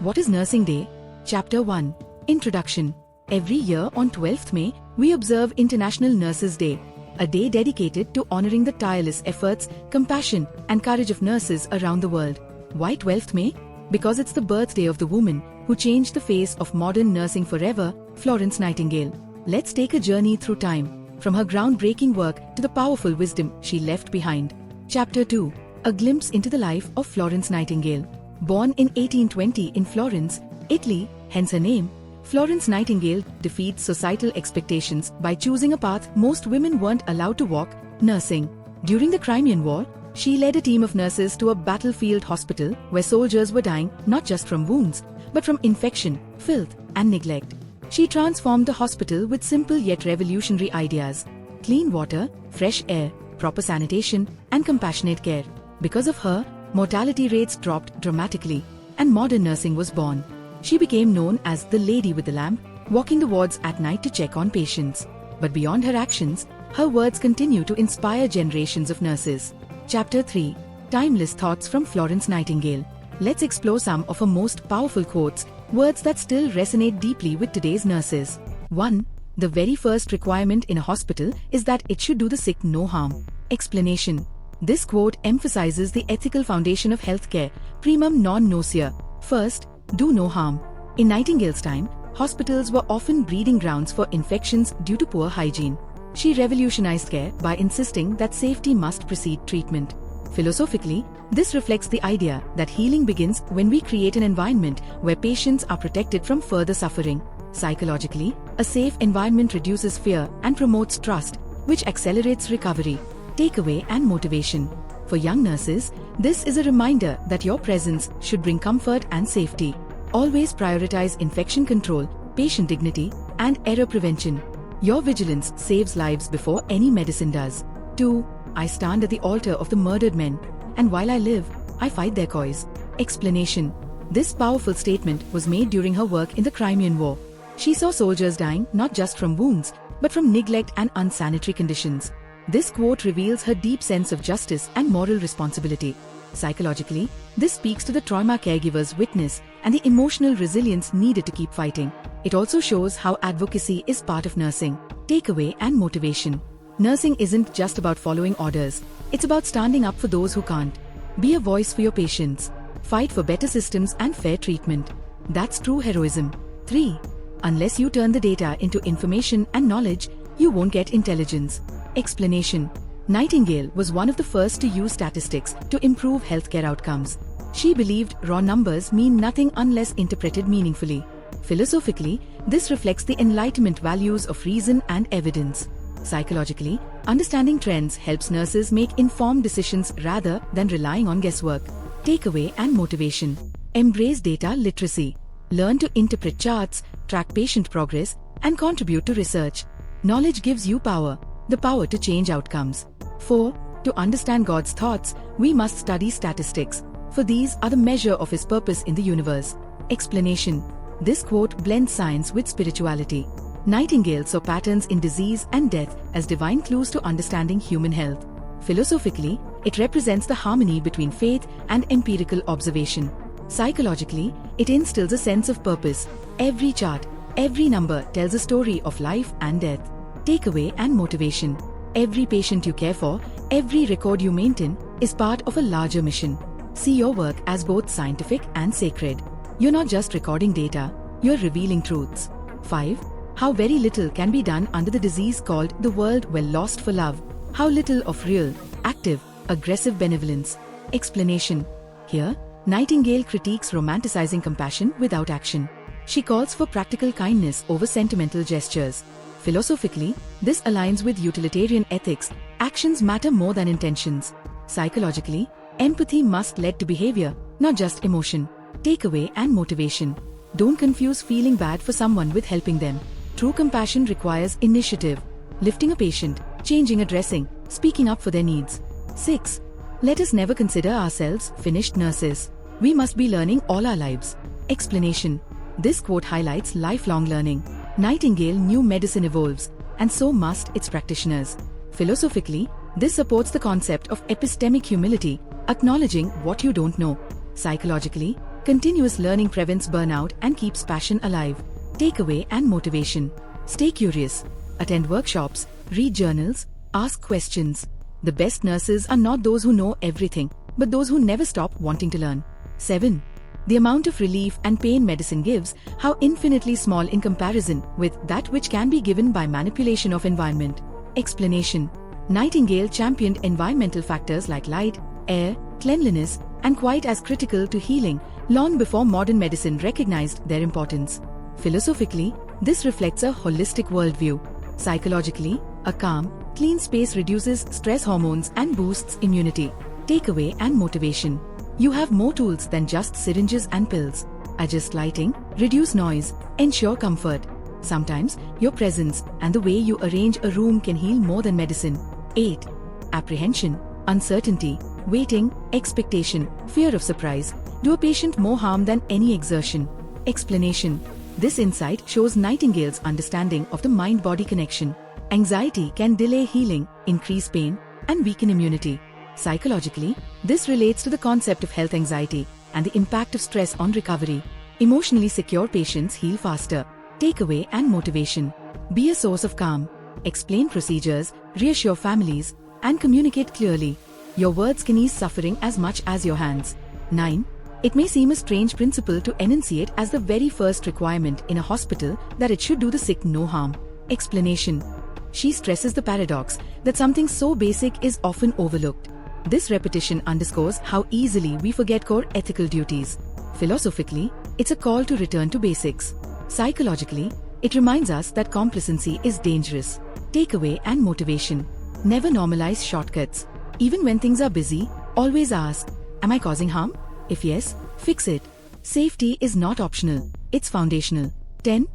What is Nursing Day? Chapter 1. Introduction. Every year on 12th May, we observe International Nurses Day, a day dedicated to honoring the tireless efforts, compassion, and courage of nurses around the world. Why 12th May? Because it's the birthday of the woman who changed the face of modern nursing forever, Florence Nightingale. Let's take a journey through time, from her groundbreaking work to the powerful wisdom she left behind. Chapter 2. A glimpse into the life of Florence Nightingale. Born in 1820 in Florence, Italy, hence her name, Florence Nightingale defeats societal expectations by choosing a path most women weren't allowed to walk, nursing. During the Crimean War, she led a team of nurses to a battlefield hospital where soldiers were dying not just from wounds, but from infection, filth, and neglect. She transformed the hospital with simple yet revolutionary ideas: clean water, fresh air, proper sanitation, and compassionate care. Because of her, mortality rates dropped dramatically, and modern nursing was born. She became known as the lady with the lamp, walking the wards at night to check on patients. But beyond her actions, her words continue to inspire generations of nurses. Chapter 3. Timeless Thoughts from Florence Nightingale. Let's explore some of her most powerful quotes, words that still resonate deeply with today's nurses. 1. The very first requirement in a hospital is that it should do the sick no harm. Explanation. This quote emphasizes the ethical foundation of healthcare, primum non nocere. First, do no harm. In Nightingale's time, hospitals were often breeding grounds for infections due to poor hygiene. She revolutionized care by insisting that safety must precede treatment. Philosophically, this reflects the idea that healing begins when we create an environment where patients are protected from further suffering. Psychologically, a safe environment reduces fear and promotes trust, which accelerates recovery. Takeaway and motivation. For young nurses, this is a reminder that your presence should bring comfort and safety. Always prioritize infection control, patient dignity, and error prevention. Your vigilance saves lives before any medicine does. 2. I stand at the altar of the murdered men, and while I live, I fight their cause. Explanation. This powerful statement was made during her work in the Crimean War. She saw soldiers dying not just from wounds, but from neglect and unsanitary conditions. This quote reveals her deep sense of justice and moral responsibility. Psychologically, this speaks to the trauma caregivers witness and the emotional resilience needed to keep fighting. It also shows how advocacy is part of nursing. Takeaway and motivation. Nursing isn't just about following orders, it's about standing up for those who can't. Be a voice for your patients. Fight for better systems and fair treatment. That's true heroism. 3. Unless you turn the data into information and knowledge, you won't get intelligence. Explanation. Nightingale was one of the first to use statistics to improve healthcare outcomes. She believed raw numbers mean nothing unless interpreted meaningfully. Philosophically, this reflects the Enlightenment values of reason and evidence. Psychologically, understanding trends helps nurses make informed decisions rather than relying on guesswork. Takeaway and motivation. Embrace data literacy. Learn to interpret charts, track patient progress, and contribute to research. Knowledge gives you power. The power to change outcomes. 4. To understand God's thoughts, we must study statistics, for these are the measure of His purpose in the universe. Explanation. This quote blends science with spirituality. Nightingale saw patterns in disease and death as divine clues to understanding human health. Philosophically, it represents the harmony between faith and empirical observation. Psychologically, it instills a sense of purpose. Every chart, every number tells a story of life and death. Takeaway and motivation. Every patient you care for, every record you maintain, is part of a larger mission. See your work as both scientific and sacred. You're not just recording data, you're revealing truths. 5. How very little can be done under the disease called the world well lost for love. How little of real, active, aggressive benevolence. Explanation. Here, Nightingale critiques romanticizing compassion without action. She calls for practical kindness over sentimental gestures. Philosophically, this aligns with utilitarian ethics. Actions matter more than intentions. Psychologically, empathy must lead to behavior, not just emotion. Takeaway and motivation. Don't confuse feeling bad for someone with helping them. True compassion requires initiative. Lifting a patient, changing a dressing, speaking up for their needs. 6. Let us never consider ourselves finished nurses. We must be learning all our lives. Explanation. This quote highlights lifelong learning. Nightingale knew medicine evolves, and so must its practitioners. Philosophically, this supports the concept of epistemic humility, acknowledging what you don't know. Psychologically, Continuous learning prevents burnout and keeps passion alive. Takeaway and motivation. Stay curious. Attend workshops, read journals, ask questions. The best nurses are not those who know everything, but those who never stop wanting to learn. 7. The amount of relief and pain medicine gives, how infinitely small in comparison with that which can be given by manipulation of environment. Explanation. Nightingale championed environmental factors like light, air, cleanliness, and quiet as critical to healing, long before modern medicine recognized their importance. Philosophically, this reflects a holistic worldview. Psychologically, a calm, clean space reduces stress hormones and boosts immunity. Takeaway and motivation. You have more tools than just syringes and pills. Adjust lighting, reduce noise, ensure comfort. Sometimes, your presence and the way you arrange a room can heal more than medicine. 8. Apprehension, uncertainty, waiting, expectation, fear of surprise do a patient more harm than any exertion. Explanation. This insight shows Nightingale's understanding of the mind-body connection. Anxiety can delay healing, increase pain, and weaken immunity. Psychologically, this relates to the concept of health anxiety and the impact of stress on recovery. Emotionally secure patients heal faster. Takeaway and motivation. Be a source of calm. Explain procedures, reassure families, and communicate clearly. Your words can ease suffering as much as your hands. 9. It may seem a strange principle to enunciate as the very first requirement in a hospital that it should do the sick no harm. Explanation. She stresses the paradox that something so basic is often overlooked. This repetition underscores how easily we forget core ethical duties. Philosophically, it's a call to return to basics. Psychologically, it reminds us that complacency is dangerous. Takeaway and motivation. Never normalize shortcuts. Even when things are busy, always ask, am I causing harm? If yes, fix it. Safety is not optional, it's foundational. 10.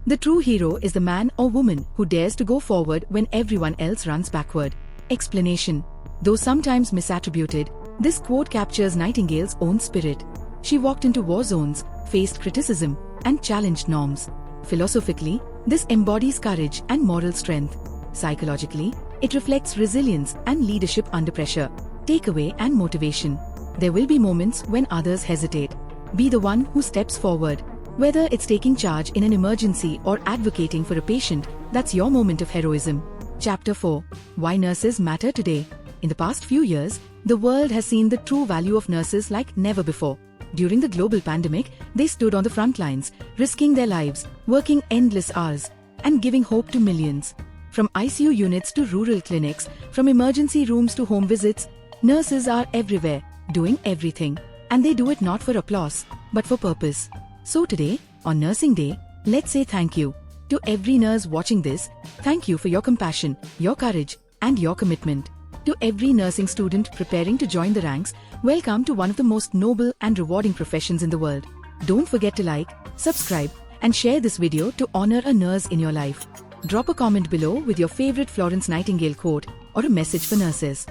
The true hero is the man or woman who dares to go forward when everyone else runs backward. Explanation. Though sometimes misattributed, this quote captures Nightingale's own spirit. She walked into war zones, faced criticism, and challenged norms. Philosophically, this embodies courage and moral strength. Psychologically, it reflects resilience and leadership under pressure. Takeaway and motivation. There will be moments when others hesitate. Be the one who steps forward. Whether it's taking charge in an emergency or advocating for a patient, that's your moment of heroism. Chapter 4. Why Nurses Matter Today. In the past few years, the world has seen the true value of nurses like never before. During the global pandemic, they stood on the front lines, risking their lives, working endless hours, and giving hope to millions. From ICU units to rural clinics, from emergency rooms to home visits, nurses are everywhere, doing everything. And they do it not for applause, but for purpose. So today, on Nursing Day, let's say thank you. To every nurse watching this, thank you for your compassion, your courage, and your commitment. To every nursing student preparing to join the ranks, welcome to one of the most noble and rewarding professions in the world. Don't forget to like, subscribe, and share this video to honor a nurse in your life. Drop a comment below with your favorite Florence Nightingale quote or a message for nurses.